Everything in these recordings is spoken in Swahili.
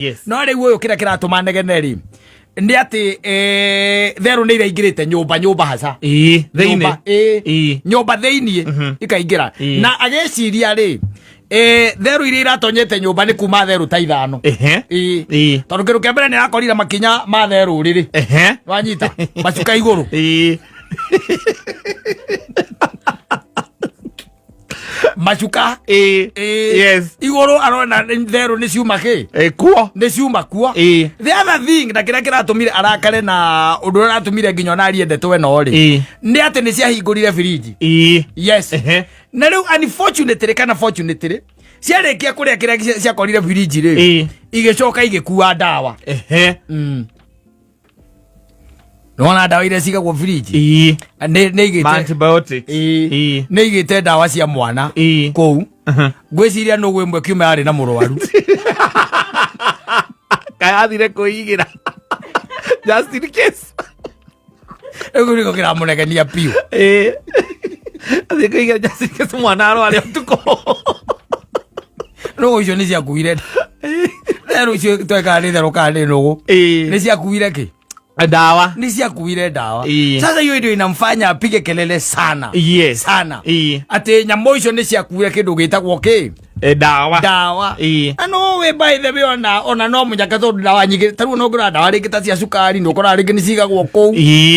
Yes. No rä u kira kiratuma negene ri ndi ati theru ni iraingirite nyumba haca nyumba thiini ikaingira na ageciria ri theru iria iratonyete nyumba ni kuma theru ta 5 tondu kindu kia mbere ni arakorire makinya ma theru riri wanyita macuka iguru macuka yes iguru arona theru ni ciuma ki kuo ni ciuma kuo the other thing na kira kiratumire arakare na undu aratumire nginya na ariende twe no ri ni ati ni ciahingurire firiji yes na riu unfortunately kana fortunately ciarekia kuria kira ciakorire firiji ri igicoka igikuwa dawa Nona dawa ile sika kwa firiji ne igite antibiotics ne igite dawa cia mwana kou gwiciria no gwemwe kiume ari na murwaru kayathire kuigira just in case eguriko kira munegenia piu athikuigira just in case mwana arwari utuko no icio ni cia kuire theru icio tweka ni theru ka ni nugu ni cia kuire ki dawa ni cia kuire dawa sasa hiyo ndio inamfanya apige kelele sana sana ati nyamo icio ni cia kuire kindu gitagwo ki dawa ano we by the way ona no munyaka to dawa nyingi taru no ngura dawa ringi ta cia sukari no kora ringi ni cigagwo kou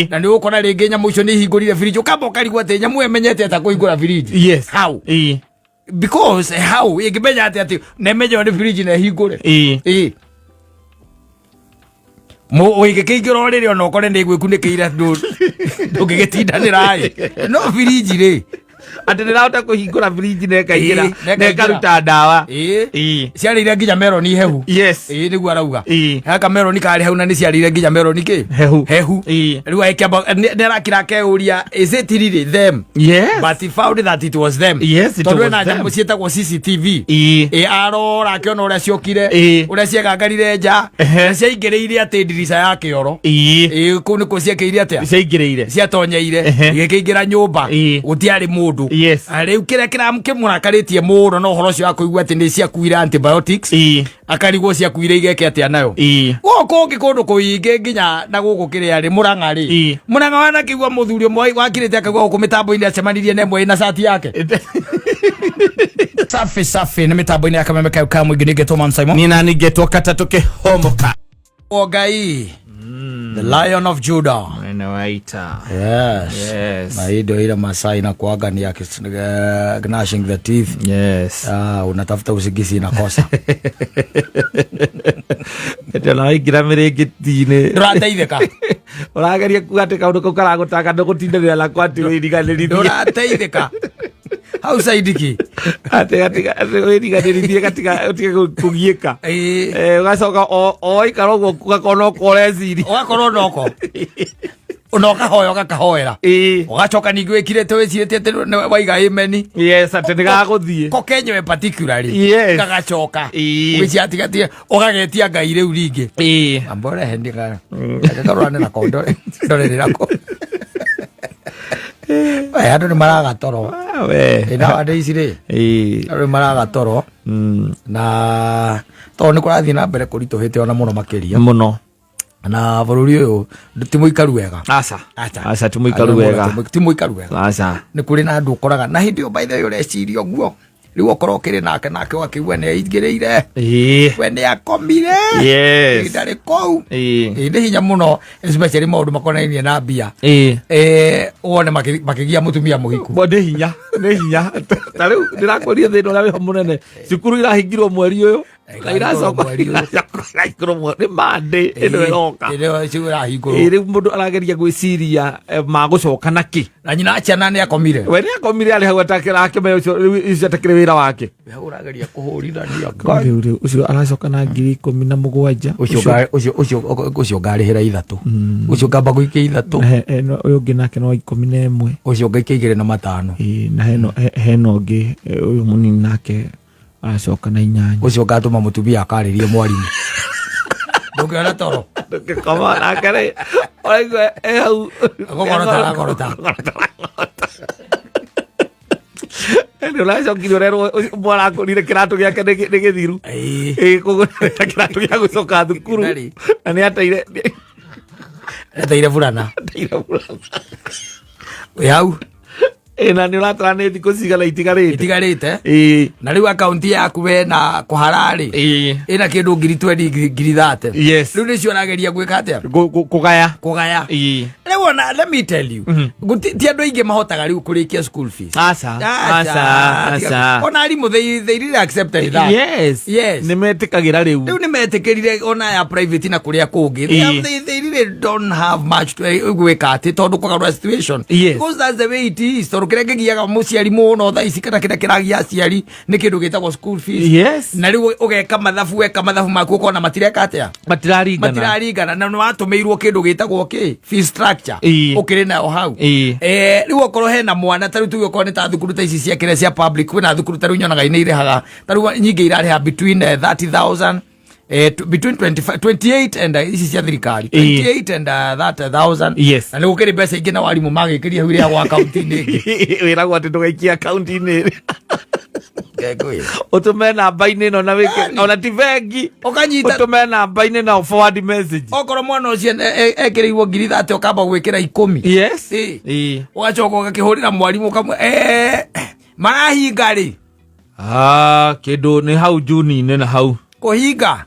na ni ukora ringi nyamo icio ni hingurire firiji ukamba ukarigwa ati nyamo emenyete ata kuingura firiji how because how igimenya ati nemenye ni firiji na hingure mo oige keigira orire ona ukore ni gwikunikira ndugigitindanira no firiji ri ati ndirahota kuhingura firiji nekaingira nekaruta dawa ciarire nginya meloni hehu niguo arauga haka meloni kari hau na ni ciarire nginya meloni ki hehu riu aikiamba nerakira keuria is it really them but he found that it was them tondu na nyamu cietagwo CCTV arora akiona uria ciokire uria ciegangarire nja ciaingiriire ati dirisa ya kioro kuu nikuo ciekeirie atia ciaingiriire ciatonyeire igikeingira nyumba gutiari mundu riu kira kimũrakaritie mũno no horo cio akuigua ati ni ciakuire antibiotics akarigwo ciakuire igeke atia nayo gũkũ ũngĩ kũndũ kũingĩ nginya na gũkũ kĩrĩa rĩ Mũrang'a rĩ Mũrang'a wanakĩigua mũthuri ũmwe wakirĩte akaigua gũkũ mĩtambo-inĩ acemanirie na ĩmwe ĩna cati yake safi nĩ mĩtambo-inĩ ya Kameme Kau ka mũingĩ nĩngetwo Mam Simon ni nani ngetwo Katatu Kĩhomoka o Ngai the Lion of Judah anawaita na hii ndio ile Masai na kuaga ni yake gnashing the teeth unatafuta usigisi inakosa ndio na igira mirigitine ndurateitheka urageria kuate kaundu kau karagutaka ndugutindirira la kwati wiriganirithie ndurateitheka how saidiki ate wiriganirithie katika utige kugieka ugacoka o ikarogo ugakorwo koreziri ugakorwo noko unoka hoyo gakahoera ugacoka ningi wikirete wicirite ati waiga imeni ate ndigaguthie ko kenyewe particularly gagacoka ugiciatigatie ugagetia Ngai riu ringi ambore hendika gakarorane na kondo ndorererako andu ni maraga toro ina ande icire andu maraga toro na to ni kurathie na mbere kurituhite ona muno makiria muno na bururi uyu ti muikaru wega aca ti muikaru wega ni kuri na andu ukoraga na hindi by the way ureciria guo riu okoro kiri nake wakigua ni aingiriire we ni akomire ndari kou ni hinya muno especially maundu makonainie na mbia wone makigia mutumia muhiku bo ni hinya ta riu ndirakoria thina uria wiho munene cukuru irahingirwo mweri uyu iracoka ni mande ino iroka riu mundu arageria gwiciria magucoka naki na nyina ciana ni akomire we ni akomire ari hau atakirake me ucio icatakire wira wake we urageria kuhurithania riu ucio aracoka na 17,000 ucio ngarihira 3 ucio ngamba guikia 3 uyu ngi nake no 11 ucio ngaikia 2 na 5 na heno ngi uyu munini nake acoka na 8 ucio ngatuma mutumia akaririe mwarimu ndũngĩona toro ndũngĩkoma nake rĩ oigua hau agogorota Ndio la cokire rero mwana akorire kiratu giake ni githiru koguo kiratu gia gucoka thukuru na ni ateire fulana yau na ni uratara ni thiku cigana itigarite na riu akaunti yaku we na kuharari ina kindu 20,000 riu nicio arageria gwika atia kugaya riu ona let me tell you ti andu aingi mahotaga riu kurikia school fees asa ona arimu they really accepted that yes ni metikagira riu ni metikirire ona ya private na kuria kungi they really don't have much to gwika ati tondu kwagarura situation because that's the way it is tondu kiria ngigiaga muciari muno thaa ici kana kiria kiragia aciari ni kindu gitagwo school fees na riu ugeka mathabu maku ukona matireka atia matiraringana na watumirwo kindu gitagwo fee structure ukiri nayo hau riu okorwo hena mwana taru tuge okorwo ni ta thukuru ta ici cia kire cia public kwina thukuru taru nyonaga ine irehaga taru nyingi irareha between 30,000 between 28 and ici cia thirikari 28 and 30,000 na nigu kiri mbeca ingi na warimu magikiria hau ria gwa account ini wiragwo ati ndugaikia account ini utume namba-ini no na wike ona ti bengi ukanyita utume namba-ini na forward message okorwo mwana ucio ekireirwo 30,000 ukamba gwikira 10 ugacoka ugakihurira mwarimu kamwe marahinga ri kindu ni hau June-ini na hau kuhinga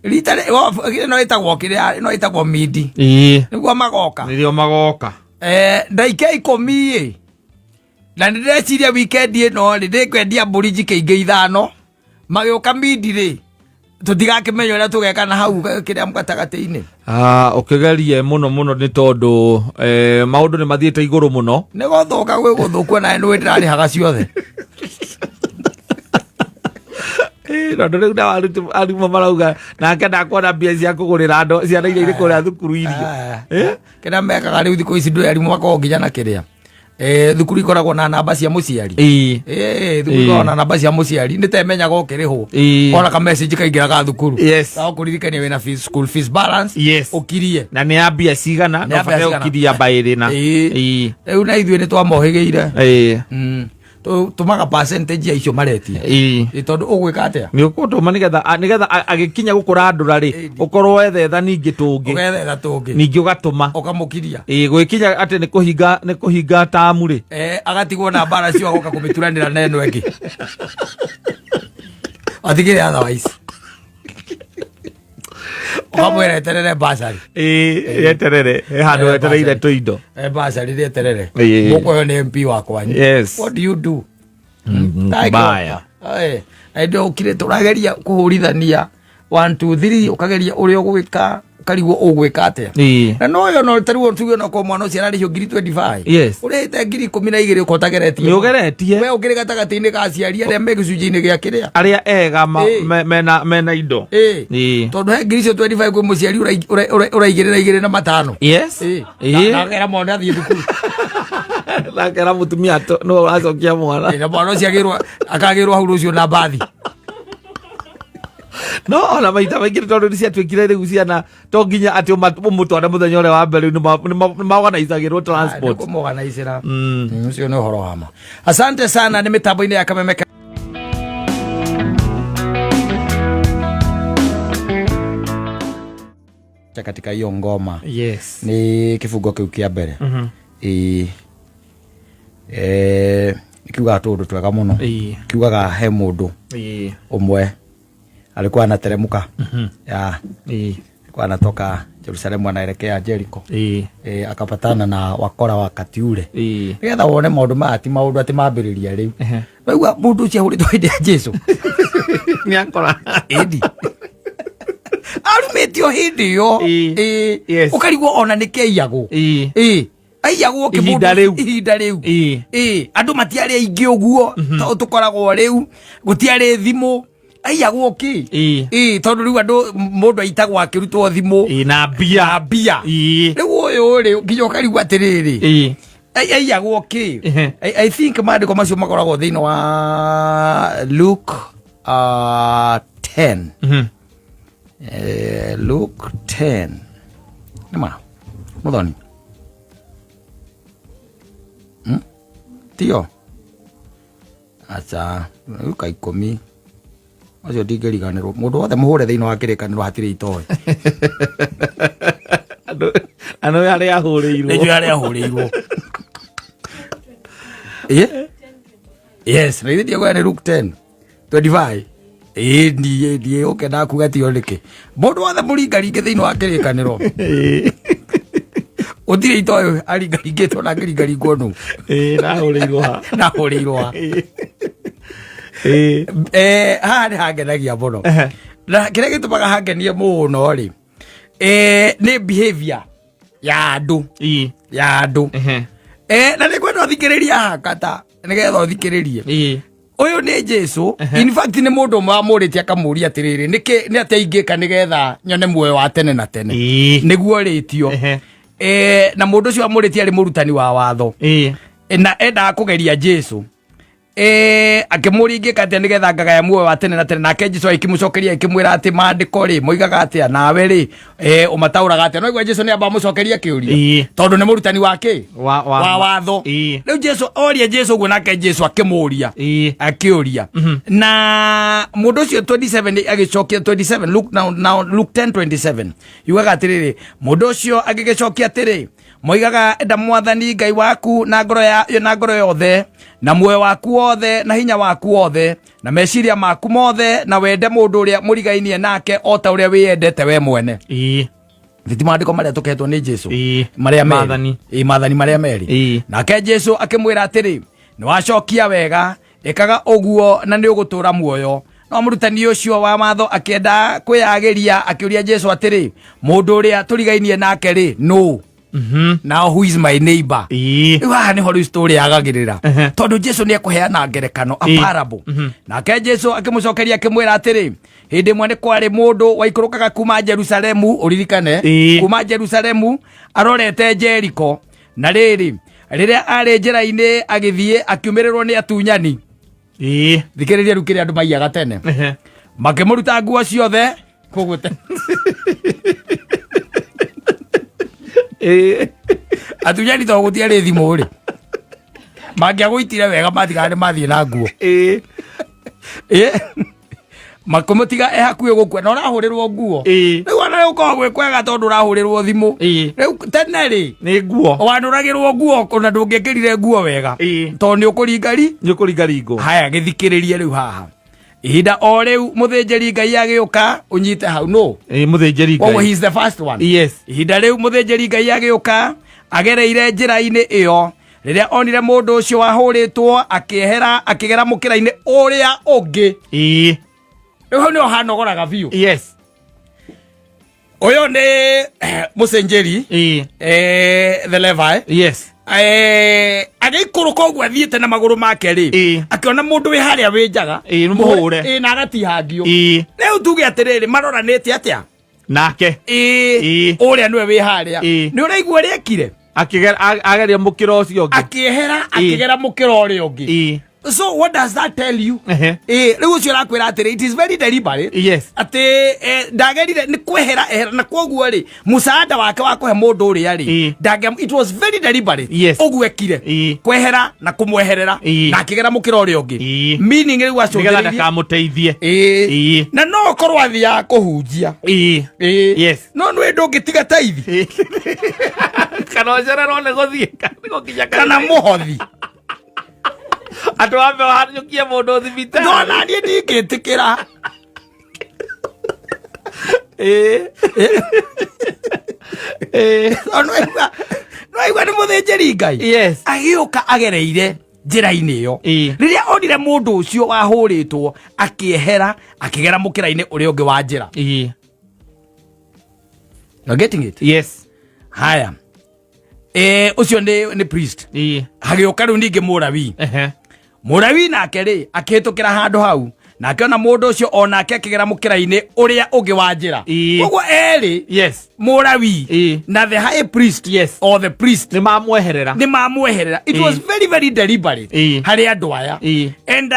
rita no itagwo midi niguo magoka ndaike 10 na ndireciria weekend ino ndikwendia mburi njike 5 magioka midi ri tutigakimenya uria tugeka na hau kiria mgatagati-ini ukigerie muno ni tondu maundu ni mathiete iguru muno ni guthuka gwi guthuku na ndu ndirarihaga ciothe ndo riu na arimu marauga nake ndakwona mbia cia kugurira ndo ciana iria iri kuria thukuru irio kiria mekaga riu thiku ici ndu arimu makorwo nginya na kiria thukuru ikoragwo na namba cia muciari thukuru ikoragwo na namba cia muciari nitemenyaga ukirihwo ona ka message kaingiraga thukuru kuririkania wina school fees balance ukirie na ni ambia cigana no bata ukiria bairi na riu na ithuĩ ni twamohigeire tumaga percentage ya icio maretie tondu ugwika atia ni ukutuma nigetha agikinya gukura ndura ri ukorwo wethetha ningi tungi ningi ugatuma ukamukiria gwikinya ati ni kuhinga tamu ri agatigwo na bara cio agoka kumituranira neno engi atigire otherwise ukamwira eterere basari eterere handu etereire tuindo basari ri eterere mukoyo ni MP wakwa what do you do baya ndio ukire turageria kuhurithania 1 2 3 ukageria uria ugwika karigwo ugwika atia na no yo no taruo tuge no ko mwana ucio ararihio 25 urete 12,000 ukotageretie ni ugeretie we ukire gatagati-ini ka aciari aria me gicunjĩ-inĩ gia kiria aria ega mena indo tondu he 25 kwi muciari uraigirira 2 na 5 na gera mwana athie thukuru na gera mutumia no acokia mwana na mwana ucio akagirwo hau rucio na bathi no ona maita maingi tondu niciatuikire riu ciana to nginya ati umutware muthenya uria wa mbere ni maorganizagirwo transport kumorganizira ucio ni uhoro wamo. Asante sana, ni mitambo-ini ya Kamemeka katika hiyo ngoma ni kifungo kiu kia mbere ikiuga tundu twega muno kiugaga he mundu umwe alikuwa anateremka alikuwa anatoka Jerusalemu anaelekea Jericho akapatana na wakora wakati ule nigetha wone maundu mati maundu ati mambiriria riu rĩu mundu ucio huritwo hindi ya Jesu ni akora edi arumetio hindi yo ukarigwo ona nikeiago aiagwo ihinda riu andu matiari aingi uguo tukoragwo riu gutiari thimu aiagwo tondu riu andu mundu aitagwo akirutwo thimu na mbia riu uyu ri nginya ukarigwo atiriri aiagwo I think maandiko macio makoragwo thiini wa Luke 10 Luke 10 nima muthoni tio acha uka 10 acio ndingiriganirwo mundu wothe muhure thiini wa kirikaniro hatire itoe ano yale ahuriirwo ndio yale ahuriirwo yes ni ndio kwa Luke 10:25 ndiye ukenda kuga ti oneke mundu wothe muringaringe thiini wa kirikaniro utire itoe aringaringitwo na ngiringaringwo nu nahuriirwo haha nĩ hangenagia mũno na kĩrĩa gĩtũmaga hangenie mũno rĩ nĩ behavior ya andũ na nĩ kwenda ũthikĩrĩria hakata nĩgetha ũthikĩrĩrie ũyũ nĩ Jesu in fact nĩ mũndũ ũmwe wamũrĩtie akamũria atĩrĩrĩ nĩ atĩa ingĩka nĩgetha nyone muoyo wa tene na tene nĩguo rĩtio na mũndũ ũcio wamũrĩtie arĩ mũrutani wa watho na endaga kũgeria Jesu akimũringĩka atĩa nĩgetha ngagaya muoyo wa tene na tene nake Jesu akĩmũcokeria akĩmwĩra atĩ maandĩko rĩ moigaga atĩa nawe rĩ ũmataũraga atĩa no igua Jesu nĩ amba mũcokeria kĩũria tondũ nĩ mũrutani wake wa watho rĩu Jesu oria Jesu ũguo nake Jesu akĩmũria akĩũria na mũndũ ũcio 27 agĩcokia 27 Luke 10:27 yugaga atĩrĩrĩ mũndũ ũcio agĩgĩcokia atĩrĩ moigaga enda Mwathani Ngai waku na ngoro yothe na muoyo waku wothe na hinya waku wothe na meciria maku mothe na wende mũndũ ũrĩa mũrigainie nake o ta ũrĩa wĩyendete we mwene thitimandĩko marĩa tũketwo nĩ Jesu marĩa maathani marĩa merĩ nake Jesu akĩmwĩra atĩrĩ nĩ wacokia wega ĩkaga ũguo na nĩ ũgũtũũra muoyo no mũrutani ũcio wa matho akĩenda kwĩyagĩria akĩũria Jesu atĩrĩ mũndũ ũrĩa tũrigainie nake rĩ no now who is my neighbor haha nĩ ho story yagagĩrĩra tondũ Jesu nĩ ekũheana ngerekano a parable nake Jesu akĩmũcokeria akĩmwĩra atĩrĩ hĩndĩ ĩmwe nĩ kwarĩ mũndũ waikũrũkaga kuma Jerusalemu ũririkane kuma Jerusalemu arorete Jeriko na rĩrĩ rĩrĩa arĩ njĩra-inĩ agĩthiĩ akiumĩrĩrwo nĩ atunyani thikĩrĩria rĩu kĩrĩa andũ maiyaga tene makĩmũruta nguo ciothe kũgũte atunyani to gũtiarĩ thimũ rĩ mangĩagũitire wega matigane mathiĩ na nguo makũmũtiga hakuhĩ gũkua na ũrahũrĩrwo nguo rĩu ona gũkorwo gwĩ kwega tondũ ũrahũrĩrwo thimũ rĩu tene rĩ nĩ nguo wanũragĩrwo nguo ona ndũngĩkĩrire nguo wega tondũ nĩ ũkũringa ringo haya gĩthikĩrĩrie rĩu haha ihinda o rĩu mũthĩnjĩri Ngai agĩũka ũnyite hau no mũthĩnjĩri Ngai he is the first one ihinda rĩu mũthĩnjĩri Ngai agĩũka agereire njĩra-inĩ ĩyo rĩrĩa onire mũndũ ũcio wahũrĩtwo akĩehera akĩgera mũkĩra-inĩ ũrĩa ũngĩ rĩu hau nĩho hanogoraga biũ ũyũ nĩ mũcenjeri the Levi agĩikũrũka ũguo athiĩte na magũrũ make rĩ akĩona mũndũ wĩ harĩa wĩnjaga mũhũre na agatihangio rĩu tuge atĩrĩrĩ maroranĩte atĩa nake ũrĩa nĩwe wĩ harĩa nĩ ũraigua ũrĩa ekire ageria mũkĩra ũcio ũngĩ akĩehera akĩgera mũkĩra ũrĩa ũngĩ so what does that tell you rĩu ũcio arakwĩra atĩrĩ it is very deliberate atĩ ndagerire nĩ kwehera ehera na kwoguo rĩ mũsaada wake wa kũhe mũndũ ũrĩa rĩ it was very deliberate ũguo ekire kwehera na kũmweherera na akĩgera mũkĩra ũrĩa ũngĩ meaning rĩu acũngĩrĩrie ndakamũteithie na no ũkorwo athiaga kũhunjia no nĩ ndũngĩtiga teithi kana ũcererwo nĩ gũthiĩ kana mũhothi andũ ambe wahanyũkie mũndũ thibitarĩ no na niĩ ndingĩtĩkĩra no aigua nĩ mũthĩnjĩri Ngai agĩũka agereire njĩra-inĩ ĩyo rĩrĩa onire mũndũ ũcio wahũrĩtwo akĩehera akĩgera mũkĩra-inĩ ũrĩa ũngĩ wa njĩra you're getting it haya ũcio nĩ priest hagĩũka rĩu ningĩ mũrawi nake rĩ akĩhĩtũkĩra handũ hau na akiona mũndũ ũcio onake akĩgera mũkĩra-inĩ ũrĩa ũngĩ wa njĩra koguo erĩ mũrawi na the high priest or the priest nĩ mamweherera it was very very deliberate harĩ andũ aya and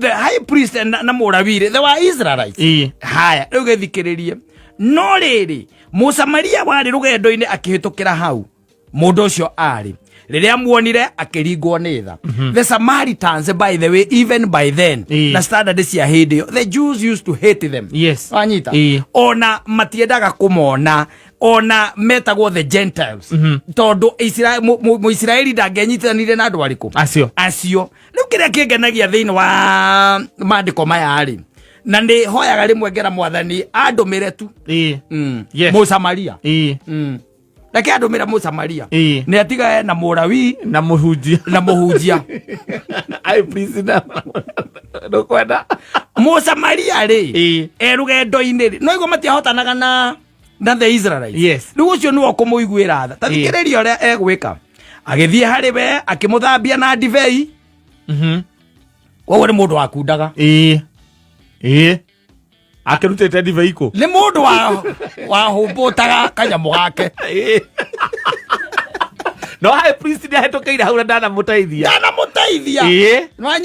the high priest na mũrawi they were Israelites haya rĩu gĩthikĩrĩrie no rĩrĩ mũsamaria warĩ rũgendo-inĩ akĩhĩtũkĩra hau mũndũ ũcio arĩ riria muonire akiringwo ni tha. The Samaritans, by the way, even by then, na standard cia hindi, the Jews used to hate them. Yes. Wanyita. Ona matiendaga kumona, ona metagwo the Gentiles. Tondu Israeli ndangenyitithanire na andu ariku acio. Riu kiria kingenagia thiini wa maandiko maya ari, na ndi hoyaga rimwe ngera Mwathani andumire tu Musamaria. Laki andumira Musamaria ni atiga na Murawi na muhunjia ai please na no kwenda Musamaria ri rugendo-ini ri no igo matiahotanaga na the Israelites. Yes. Riu ucio niwo kumuiguira tha tathikiriria uria egwika agithie hari we akimuthambia na divei. Wowe ni mundu wakundaga akirutete divei ko ni mundu wa humbutaga kanyamu gake. No high priest ni ahetokeire hau ndana mutaithia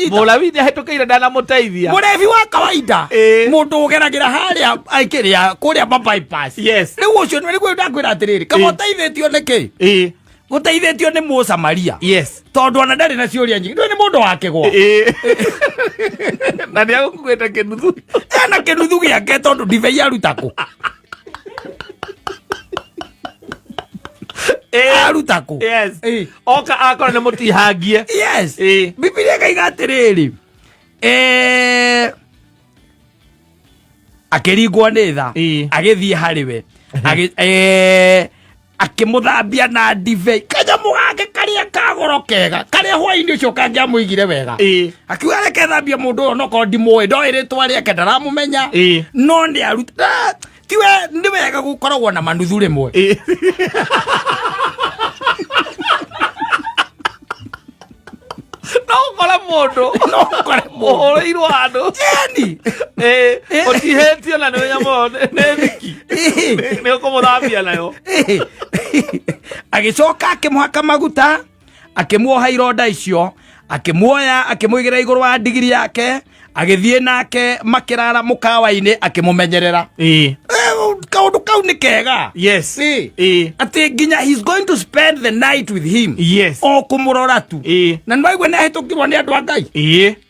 Mulawi ni ahetokeire ndana mutaithia murevi wa kawaida mundu ugeragira haria aikiria kuria bypass. Yes. Riu ucio ni gwe ndakwira atiriri kamotaithitio niki gutaithitio ni Musamaria. Yes. Tondu ona ndari na ciuria nyingi ni mundu wake gwa na ni agukweta kinuthu na kinuthu giake tondu divei arutako arutako. Yes. Oka akora ne mutihangie. Yes. Biblia kaiga atiriri akiringwo ni tha agithie hari we akimuthambia na divei kanyamu gake karia kagoro kega karia hwaini ucio kangiamuigire wega akiuga reke thambia mundu uyo noko ndimwe ndoiritwa riake ndaramumenya no ni aruta tiwe ndi wega gukoragwo na manuthu rimwe. No kora mundu oirwo andu otihetio na niwe nyamo neviki ni ukumuthambia nayo. Agicoka akimuhaka maguta akimuoha ironda icio akimuoya akimuigira iguru wa ndigiri yake agithie nake makirara mukawa-ini akimumenyerera. Kaundu kau ni kega. Yes. Ati nginya he's going to spend the night with him. Yes. O kumurora tu na ndwaigwe ni ahitukirwo ni andu a Ngai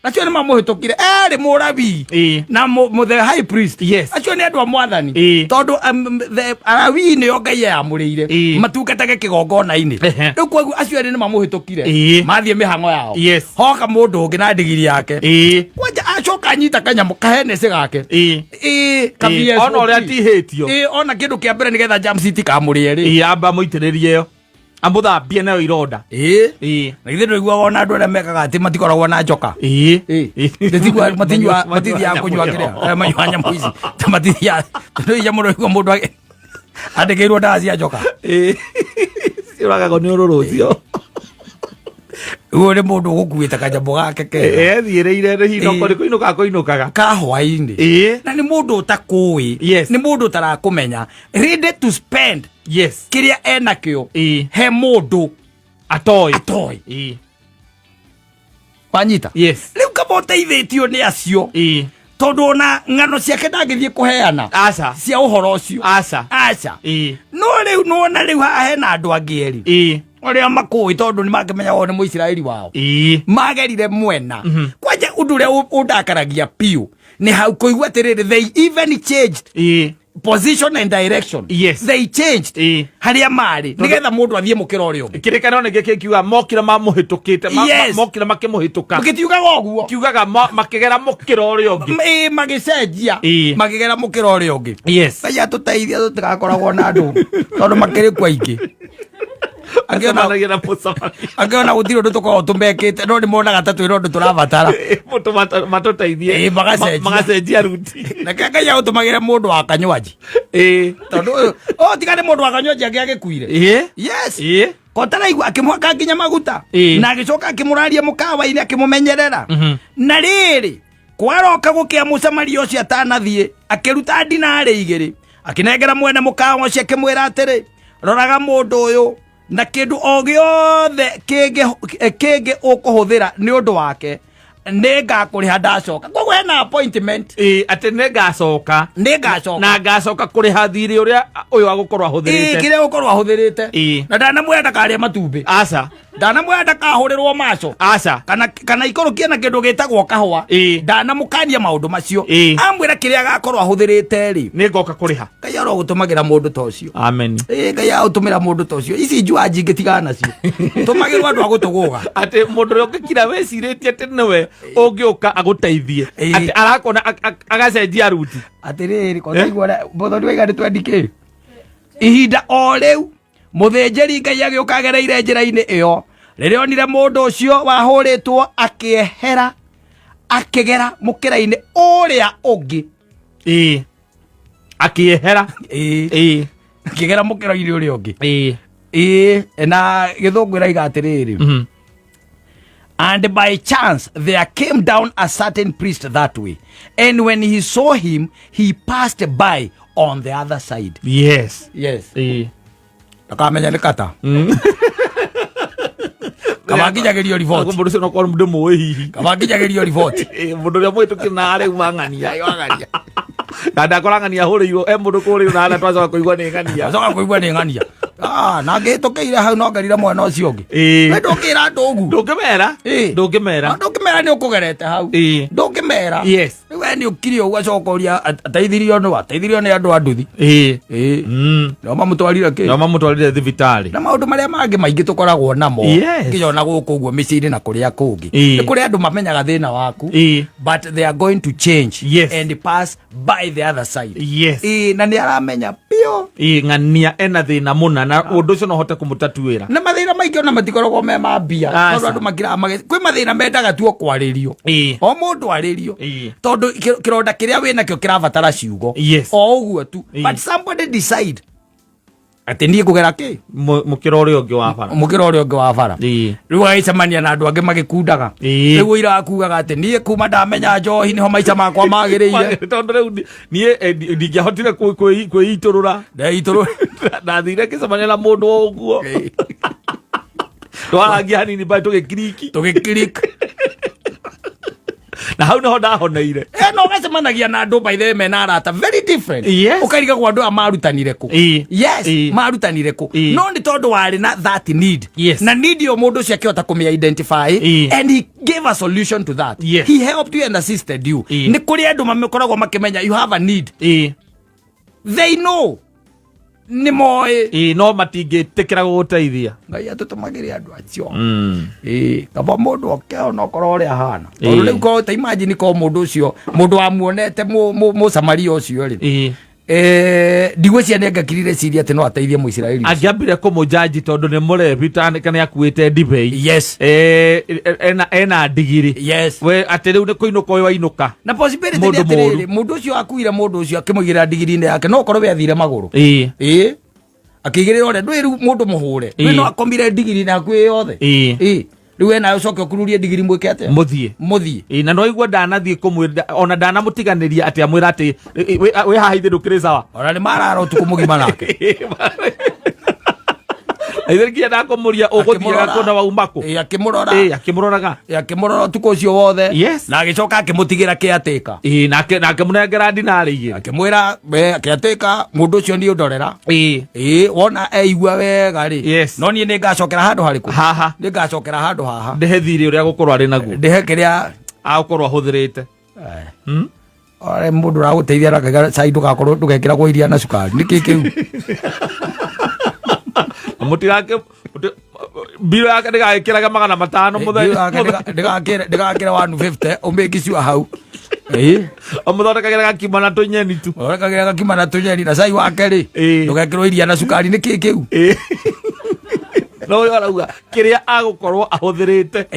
acio ni mamuhitukire eri Murawi na the high priest. Yes. Acio ni andu a Mwathani tondu the Arawi ni o Ngai yamurire matungatage kigongona-ini. Riu koguo acio ni mamuhitukire mathie mihango yao. Yes. Hoka mundu ungi na ndigiri yake kwanja acoka anyita kanyamu kahenece gake ona uria tihetio ona kindu kia mbere nigetha James itikamurie ri amba muitiririe yo amuthambie nayo ironda na ithe ndiguaga ona andu aria mekaga ati matikoragwo na njoka nditigwa matithia kunywa kiria manywa nyamu ici ta matithia ndoija mundu igua mundu andikirwo ndawa cia njoka ciuragagwo ni ururucio uo ni mundu gukuite kanyamu gake ke thiereire hino koinukaga ka hwaini na ni mundu utakui. Yes. Ni mundu utarakumenya ready to spend kiria enakio he mundu atoi wanyita. Yes. Riu kamoteithitio ni acio tondu ona ng'ano ciake ndangithie kuheana cia uhoro ucio no riu nona riu haha hena andu angi eri oria makui tondu ni makimenya wone Muisiraeli wao magerire mwena kwanja undu uria undakaragia piu ni hau kuigua atiriri they even changed position and direction. Yes. They changed haria mari nigetha mundu athie mukira uria ungi kirikano ne gike kiuga mokira mamuhitukite mokira makimuhituka mukitiugaga oguo kiugaga makigera mukira uria ungi magicenjia makigera mukira uria ungi. Yes. Aya tutaithia tutigakoragwo na andu tondu makiri kwa ingi angiona gutiri undu tukoragwo tumekite no ni monaga ta twina undu turabatara matuteithie magacenjia ruti na kanga ya utumagire mundu wa kanywaji tondu tiga ni mundu wa kanywaji angi agikuire. Yes. Kotaraigua akimuhaka nginya maguta na agicoka akimuraria mukawa-ini akimumenyerera na riri kwaroka gukia Musamaria ucio atanathie akiruta dinari 2 akinengera mwene mukawa ucio akimwira atiri roraga mundu uyu na kindu o giothe kenge ukuhuthira ni undu wake ningakuriha ndacoka koguo hena appointment ati ningacoka na ngacoka kuriha thiri uria uyu agukorwo ahuthirite kiria ugukorwo ahuthirite na ndanamwenda karia matumbi Dana mwenda kahurerwo maco. Aca. Kana ikorokia na kindu gitagwo kahwa. Dana mukania maundu macio. Amwira kiria gakorwo ahuthirite ri. Ni ngoka kuriha. Ngai aro gutumagira mundu ta ucio. Amen. Ngai agutumira mundu ta ucio. Ici njua njingi tigana cio. Tumagirwa andu agutuguga. Ati mundu ri ukikira weciritie ati niwe ungiuka aguteithie. Ati arakona agacenjia ruti. Ati riri ko igora bodo ndwe gari twandike. Ihinda o riu muthinjiri Ngai agiukagereire njira-ini iyo riria onire mundu ucio wahuritwo akiehera akigera mukira-ini uria ungi akiehera akigera mukira-ini uria ungi na githungu iraiga atiriri and by chance there came down a certain priest that way, and when he saw him he passed by on the other side. Yes. Akamenya nikata. Kabagijagerio report. Mundu ucio no kwa mundu muwi hihi. Kabagijagerio report. Mundu ria mwitu kinare umangania. Ayangania. Dada korangania huriyo mundu kuriyo na ala twacoka kuigwa ni ngania. Twacoka kuigwa ni ngania. Na ngitukeire hau no ngarira mwana ucio ungi. Ndukira andu ugu. Ndukimera ni ukugerete hau. Ndukimera. Yes. We ni ukiri ugacokoria ateithirio ni andu anduthi. No mamutwarire ki? No mamutwarire thibitari. Na maundu maria mangi maingi tukoragwo namo. Ngiona guku uguo miciri na kuria kungi. Ni kuria andu mamenyaga thina waku. But they are going to change and pass by the other side. Yes. Na ni aramenya pio. Ngania ena thina muna na undu ucio no hote kumutatuira. Na mathina maingi ona matikoragwo me mambia. Tondu andu magira kwi mathina mendaga tuo kwaririo. O mundu aririo. Tondu kironda kiria wina kio kirabatara ciugo. O uguo tu. But somebody decide ati nie kugera ki mukira uria ungi wa bara. Riu aicamania na andu angi magikundaga. Riu ira akugaga ati nie kuma ndamenya njohi niho maica makwa magiriire. Tondu riu nie ndingihotire kwiiturura ndathire ngicamania na mundu uguo. Twarangia hanini bai tugikiriki. Na hau no ndahoneire. No gacemanagia na andu by the mena arata very different. Ukariga kwa andu amarutanire ku. Yes, marutanire ku. No ni tondu wari na that need. Na need yo mundu cio akihota kumi identify and he gave a solution to that. He helped you and assisted you. Ni kuri andu mamekoragwo makimenya you have a need. They know. Ni moe no matingitikira guteithia. Ngai atutumagire andu acio. Kaba mundu okeo no korwo ri ahana. Tondu riu ko ta imagine ko mundu ucio mundu amuonete mu Samaria ucio ri. Ndigwĩcia nĩ angakirire ciria atĩ no ateithie Mũisiraeli. Angiambire kũmũjaji tondũ nĩ mũrebi kana akuĩte ndibei. Yes. Ena ndigiri. Yes. We atĩ rĩu nĩ kũinũka ũyũ ainũka. Na possibility nĩ atĩrĩrĩ mũndũ ũcio akuire mũndũ ũcio akĩmũigĩra ndigiri-inĩ yake no korwo we athire magũrũ. Akĩigĩrĩra ũrĩa ndũĩ rĩu mũndũ mũhũre. Rĩu no akomire ndigiri-inĩ yaku yothe. Riu ena ucoke okururie ndigiri mwike ate muthie na no igua ndanathie kumwira ona ndana mutiganiria ati amwira ati we haha ithe ndukiri sawa ona ni marara utuku mugima nake Aithiriki ya kumuria uguthia kona wa umako. Akimurora tuko cio wothe. Na agicoka akimutigira kiateka. Na akimunengera dinari igiri. Akimwira we kiateka mundu ucio ni udorera. Wona aigua wega ri. No nie ningacokera handu hariku. Haha. Ningacokera handu haha. Ndehe thiri uria gukorwo ari naguo. Ndehe kiria agukorwo ahuthirite. Ore mundu ra guteithia rakaga sai ndugakorwo ndugekira kwa iria na sukari. Niki kiu. Mutigake biro yake ndigakiraga 500 muthenya ndigakira 150 umekiciu hau omuthondekagiraga kima na tunyeni tu orekagiraga kima na tunyeni na cai wake ri ndugekirwo iria na sukari niki kiu no arauga kiria agukorwo ahuthirite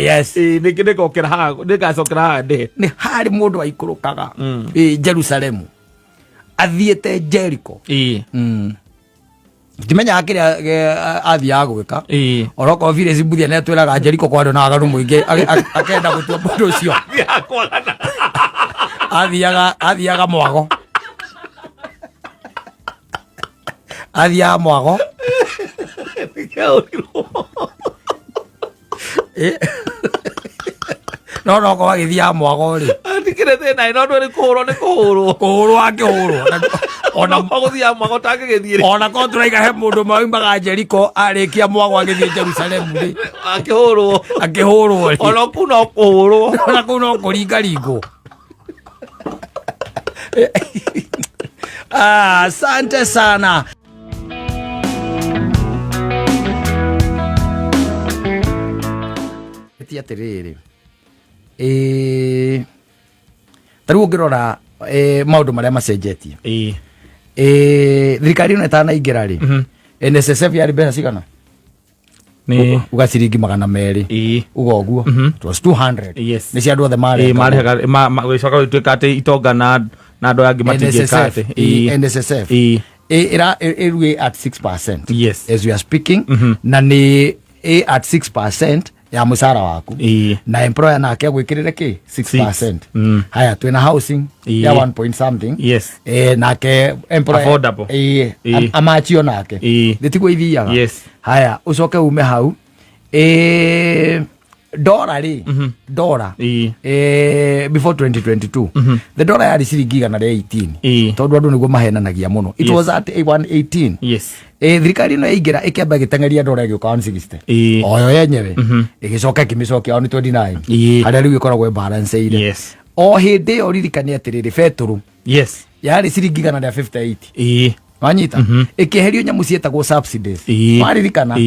niki ndikokera haha ndigacokera haha ni hari mundu waikurukaga Jerusalemu athiete Jericho Timenya akiria athia gwika oroko vile zibuthia na twiraga Jericho kwa na agaru muingi akenda gutua mundu ucio athiaga mwago no ko agithia mwago ri atikire thina no nduri kuhurwo akihurwo ona magothia magota ngegithire ona ko turaiga he mundu maumbaga Jeriko arikia mwagwa ngithie Jerusalemu ri akihurwo ona kuno kuhurwo ona kuno kuringaringo. Asante sana. Atiriri tariu ngirora maundu maria macenjetie thirikari ino itanaingira ri NSSF yari mbeca cigana ni uga ciringi 200 uga uguo it was 200 ni cia andu othe mari gwicoka gwituika ati itonga na andu angi matingika ati NSSF ira erue at 6%. Yes, as we are speaking na ni at 6% ya musara waku na employer nake gwikirire ki 6%. Haya twina housing ya 1 point something. Yes, nake employer affordable amachio nake thitigwo ithiaga. Yes, haya ucoke ume hau dollar dollar before 2022 the dollar yari ciringi 118 tondu andu niguo mahenanagia muno. It was at 118. Yes, thirikari no yaingira ikiamba gitengeria dollar gioka 160 oyo yenyewe igicoka kimicokia on 29 haria riu ikoragwo balance ire. Yes, o hindi yo ririkani atiriri feturu yes yari ciringi 158 wanyita ikiherio nyamu cietagwo subsidies maririkana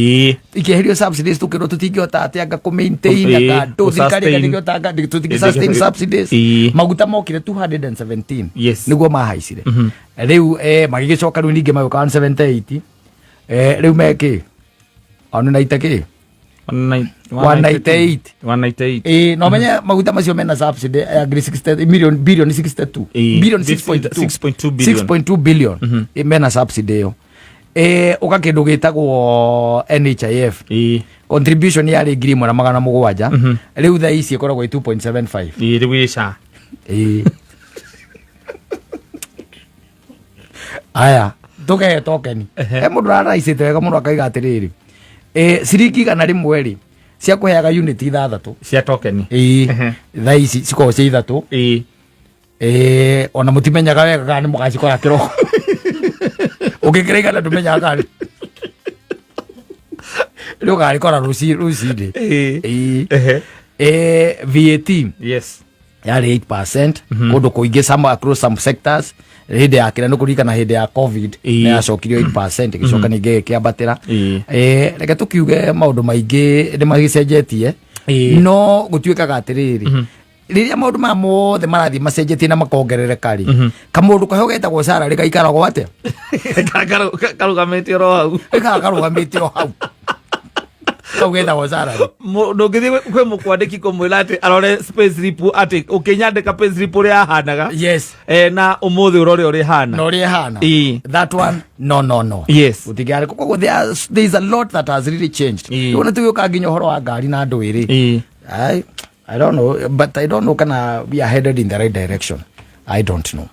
ikiherio subsidies tukiro tutingihota atianga ku maintain anga thirikari ndigihota anga tutingi sustain subsidies maguta mokire 217 niguo mahaicire riu magigicoka riu ninge maguka 178 riu meki onu naitaki 198 no menye maguta macio mena subsidy agri 60 million billion 62 billion 6.2 billion mena subsidy yo uka kindu gitagwo NHIF contribution ya ri 1,700 riu tha ici ikoragwo 2.75 riu isha aya tuke tokeni mundu araicite wega mundu akaiga atiriri ciringi 100 rimwe ri cia kuheaga unit 6 cia token tha ici cikoragwo cia 3 ona mutimenyaga wega kana mugacikora kiroko ukikira na tumenyaga riu gari kora rucindi VAT yes yari 8% kundu kuingi some across some sectors hindi yakira no kurikana hindi ya covid na yacokirio 8% gicoka ninge kiambatira reke tukiuge maundu maingi ni magicenjetie no gutwikaga atiriri riria maundu ma mothe marathi macenjetie na makongerereka ri kamundu kaho getagwo salary kaikaragwo atia karugamite ro hau karugamite ro hau kaugeta wazara no ngithi kwe mukwandiki kumwira ati arore space report ati ukinyandika space report ya hanaga yes na umuthi urore uri hana no ri hana that one no yes utigare kuko there is a lot that has really changed una tuyoka nginyo horo wa ngari na andu iri I don't know, but I don't know kana we are headed in the right direction. I don't know.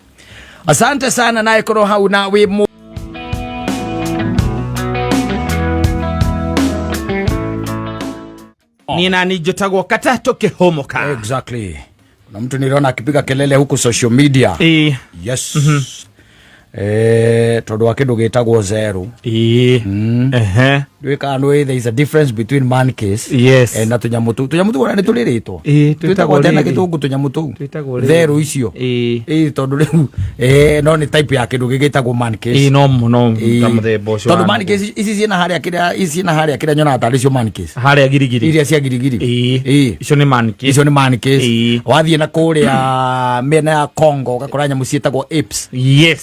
Asante sana na ikoro hau na we nina nijotagwo katato kehomoka. Exactly. Na mtu niliona akipiga kelele huku social media. Yes. Todo wakindo getagwo zero. Dwika anwe there is a difference between man case na tunyamutu wana tulirito twitagwo tena gitungu tunyamutu zero icio tondu riu no ni type ya kindu gigitagwo man case no tamuthe bocio tondu man case ici ciena haria kira nyona atari cio man case haria girigiri iria cia girigiri icio ni man case wathie na kuria mena ya Congo gakora nyamu cietagwo apes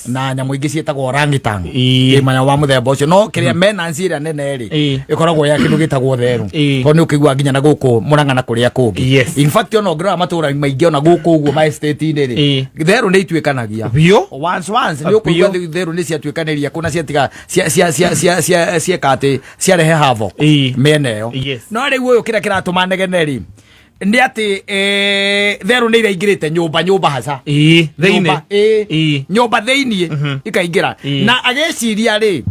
na nyamu ingi cietagwo orangutan imanya wa muthemba ucio no kiria mena nciria nene ri ikoragwo ya kindu gitagwo theru to ni ukigwa nginya na guku Murang'a kuria kungi in fact ono ngira matura maingi ona guku uguo ma estate ine ri theru ni itwikanagia once ni ukugwa theru ni ciatwikaniria kuna ciatiga cia kate cia rehe havo meneo no riu uyu kira kiratuma negene ri ndi ati theru ni iraingirite nyumba haca nyumba theini ikaingira na ageciria ri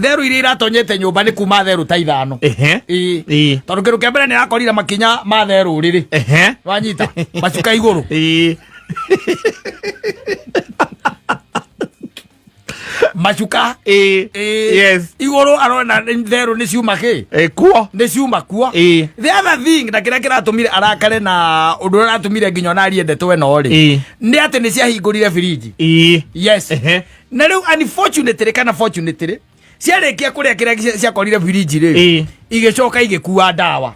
theru iria iratonyete nyumba ni kuma theru ta 5 tondu kiru kia mbere ni rakorire makinya ma theru riri wanyita macuka iguru macuka yes igoro arona thero ni ciuma ki kuo ni ciuma kuo the other thing na kira kiratumire arakare na undu aratumire nginya na ariende twe no ri ni ati ni cia hingurire fridge yes na riu unfortunately kana fortunately ciarekia kuria kira cia korire fridge ri igicoka igikuwa dawa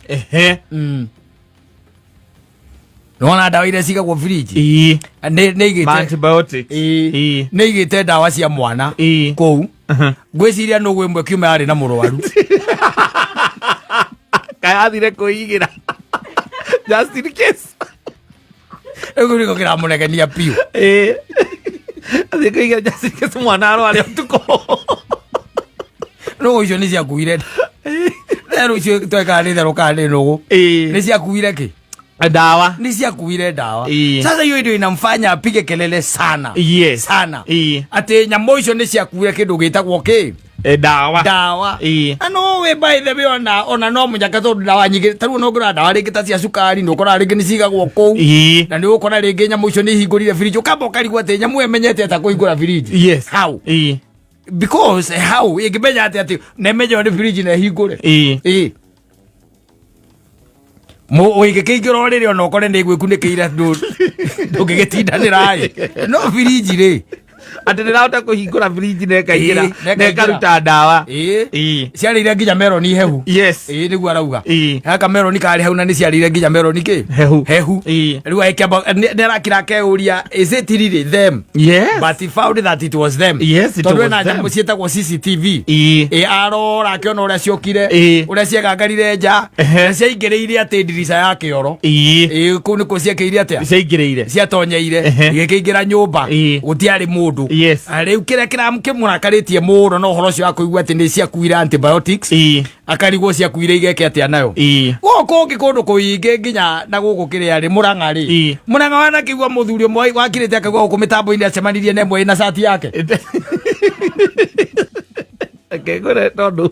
Nona dawa ile sika kwa fridge ne antibiotics ne igite dawa cia mwana kou gwiciria no gwemwe kiuma ari na murwaru kayathire kuigira just in case ego riko kira munegenia piu athi kuigira just in case mwana arware tuko no icio ni cia kuire rero icio tweka ni thero kani no ni cia kuire ki dawa ni cia kuire dawa sasa hiyo ndio inamfanya apige kelele sana sana ati nyambo icio ni cia kuire kindu gitagwo ki dawa ano we by the way ona no munyaka tondu dawa nyingi taru no ngura dawa ringi ta cia sukari no kora ringi ni cigagwo kou na ni ukora ringi nyambo icio ni hingurire fridge ukamba karigwa ati nyamu emenyete ata kuhingura fridge yes how because how igimenya ati nemenyo ni fridge na hingure mo oige keigiro riri ona okore ndi gwikunikira ndugigitindanira no fridge ri ati ndirahota kuhingura fridge na karuta dawa ciarire nginya meloni hehu yes niguo arauga haka meloni kari hau na ni ciarire nginya meloni ki hehu riu aikamba nirakira keuria is it really them yes but he found that it was them yes it was them nyamu cietagwo CCTV arora akiona uria ciokire uria ciegangarire nja ciaingiriire ati dirisa ya kioro ku niko ciekeire atia ciaingiriire ciatonyeire igikeingira nyumba gutiari mundu yes riu kira kimurakarĩtie mũno no horo cio akuigua ati ni cia kuira antibiotics akarigwo cia kuira igeke atia nayo goko ngikundu kuinge nginya na guku kiria ri Murang'a ri Murang'a wana kigwa muthuri umwe wakirite akagwa guku mitambo-ini acemanirie na imwe na shati yake kegore tondu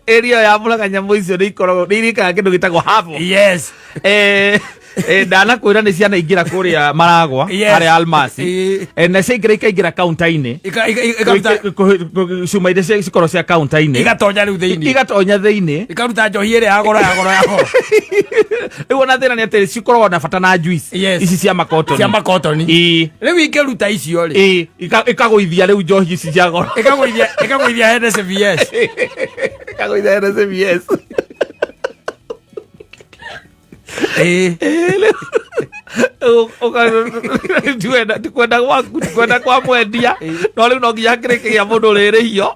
area ya Murang'a nyamũ icio ni ikoragwo ni irikaga kindu gitagwo havo yes ndana kwira ni ciana ingira kuria Maragwa hari Almasi na ciaingira ikaingira kaunta-ini cuma iria cikorwo cia kaunta-ini igatonya riu thiini ikaruta njohi ĩrĩa ya goro riu ona thĩna nĩ atĩ cikoragwo na bata na juice ici cia makotoni riu ikeruta icio ri ikagũithia riu njohi ici cia goro ikagũithia NSVS tikwenda kwa mwendia no riu no nginya kĩrĩkĩ gĩa mũndũ rĩrĩhio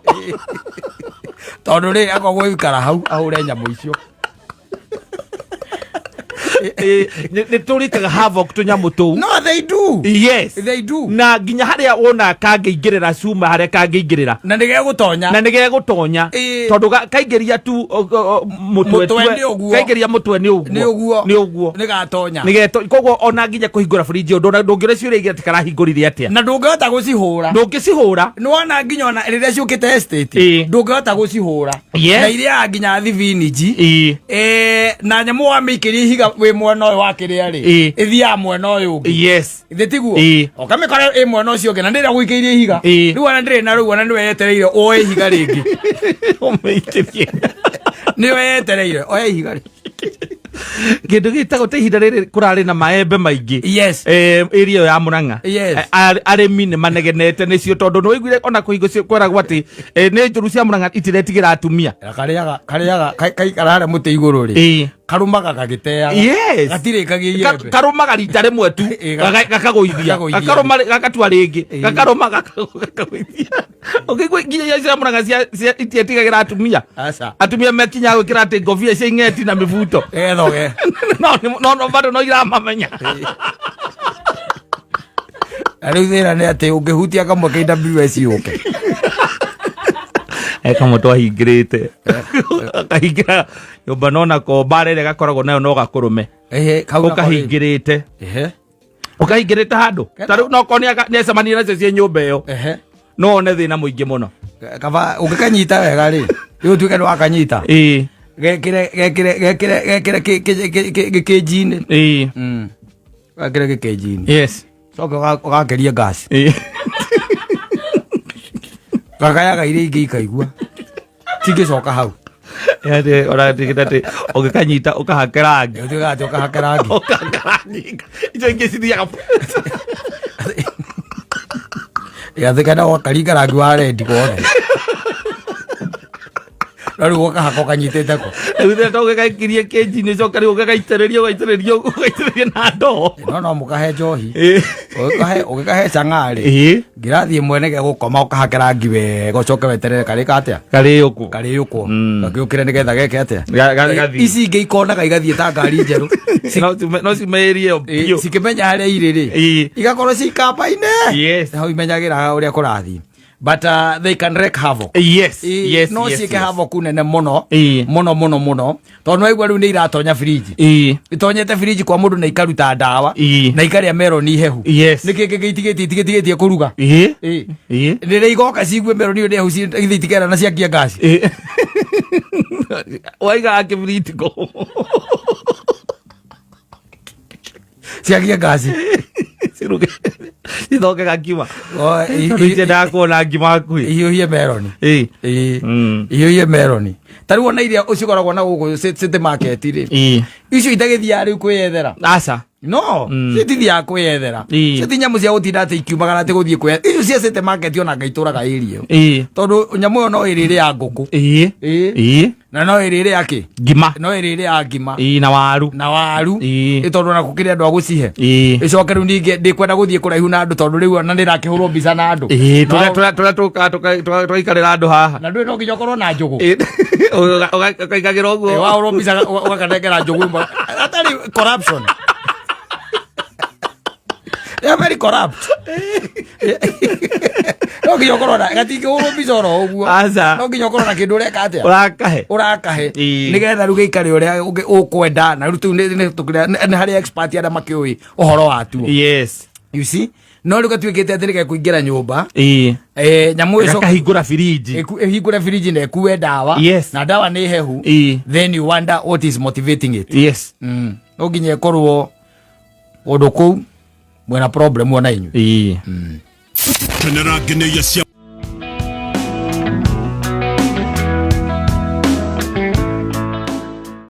tondu ri akogwo ikara hau ahure nyamu icio ni turikaga havoc tunyamu tu no they do yes they do na nginya haria wona kangĩingĩrĩra cuma haria kangĩingĩrĩra na nĩgegũtonya tondu kaingĩria tu mutwe kaingĩria mutwe ni uguo nĩgatonya koguo ona nginya kũhingũra fridge ndũngĩũria ciũria igĩ tikarahingũrire atia na ndũngĩhota gũcihũra nĩwona nginya ona rĩrĩa ciũkĩte estate ndũngĩhota gũcihũra na iria nginya thiviniji na nyamũ wa mĩikĩria ihiga we mwena ũyũ wa kĩrĩa rĩ ĩthiaga mwena ũyũ ũngĩ yes tiguo ũkamĩkora ĩ mwena ũcio ũngĩ na ndĩrĩa gũikĩirie ihiga rĩu ona ndĩrĩ na rĩu ona nĩwe yetereire oe ihiga rĩngĩ nĩwe yetereire oe ihiga rĩngĩ kindu gitagwo ta ihinda rĩrĩ kũrarĩ na maembe maingĩ area ya Murang'a arĩmi nĩ manegenete nĩcio tondu nĩ wĩiguire ona kũhingo kweragwo atĩ nĩ njũru cia Murang'a itiretigĩra atumia karĩaga kaikara harĩa mũtĩ igũrũ rĩ karumaga gagĩteaga gatirĩkagia iembe karumaga rita rĩmwe tu gakagũithia gagatua rĩngĩ gakarũma gakagũithia ũkĩigua nginya cia Murang'a itiretigagĩra atumia mekinyaga gwĩkĩra atĩ ngobia cia ing'eti na mĩbuto no bado no iramamenya riu thĩna nĩ atĩ ũngĩhutia kamwe KWS yũke kamwe twahingĩrĩte akahingira nyũmba nona komba rĩrĩa gakoragwo nayo no gakũrũme ũkahingĩrĩte handũ tarĩu no korwo nĩacemania nacio ciĩ nyũmba ĩyo no one thĩna mũingĩ mũno kaba ũngĩkanyita wega rĩ rĩu tuĩke nĩ wakanyita gekire gĩkĩnji-inĩ gakire gĩkĩnji-inĩ yes coke ũgakeria gas gakayaga ire ingi ikaigua tingicoka hau yade ora tikete ogekanyita ukahakerangi ukahakerangi ijo ingeciria yathikana wakaringa rangi wa rendi gothe Rari woka hako kanyitete ko. Ewe to gekakirie keji ni coka ri ugekaitererio na ndo. No mukahe njohi. Ugekahe cangari. Ngirathie mwene ge gukoma ukahakera ngiwe gocoke weterere kari katia. Kari yuko. Gakiukire ni getha geke atia. Ici nge ikonaga igathie ta ngari njeru. No cimerie bio. Cikimenya haria iriri. Igakorwo cikamba-ine. Yes. Hau imenyagira uria kurathi. But they can wreak havoc. Yes. No ciike havoc nene muno. Muno. Tondu waigua riu ni iratonya firiji. Itonyete firiji kwa mundu na ikaruta ndawa. Na ikaria meloni hehu. Niki gitigetie kuruga. Rire igoka cigue meloni uri hu itikera na ciakia gasi. Waiga akibiriti ko. Ciakia gasi. Siruke. Itoke gakima. Ije dako na ngima kui. Iyo meloni. Iyo meloni. Tari wona iria ucikoragwo na gugu city market ri. Icio itagithia ri kwiyethera. Aca. No, citithia kwiyethera. Citi nyamu cia gutinda ati ikiumagara ati guthie kwiyethera. Icio cia city market ona ngaituraga area. Tondu nyamu yo no irire ya nguku. Na no irire yake ngima. No irire ya ngima. Na waru. Itondu na kukire andu agucihe. Icoke riu ninge ndikwenda guthie kuraihu na andu tondu riu ona ndirakihurwo mbica na andu. Twikarira andu haha. Na ndui no nginya korwo na njugu. Ukaigagira uguo. Wa urwo mbica ugakanengera njugu. Atari corruption. They are very corrupt. No nginya korona gatingi uru bizoro uguo. No nginya korona kindu reka atia. Urakahe. Nigetha ruge ikari uria ukwenda na rutu ni hari expert ya makiui uhoro watu. Yes. You see? No ruga twikite atirike kuingira nyumba. Nyamu ico kahingura firiji. Ehingura firiji na ekuwe dawa. Na dawa ni hehu. Then you wonder what is motivating it. Yes. No nginya korwo undu kuu mwena problem wona inyu. Tenera gene yasia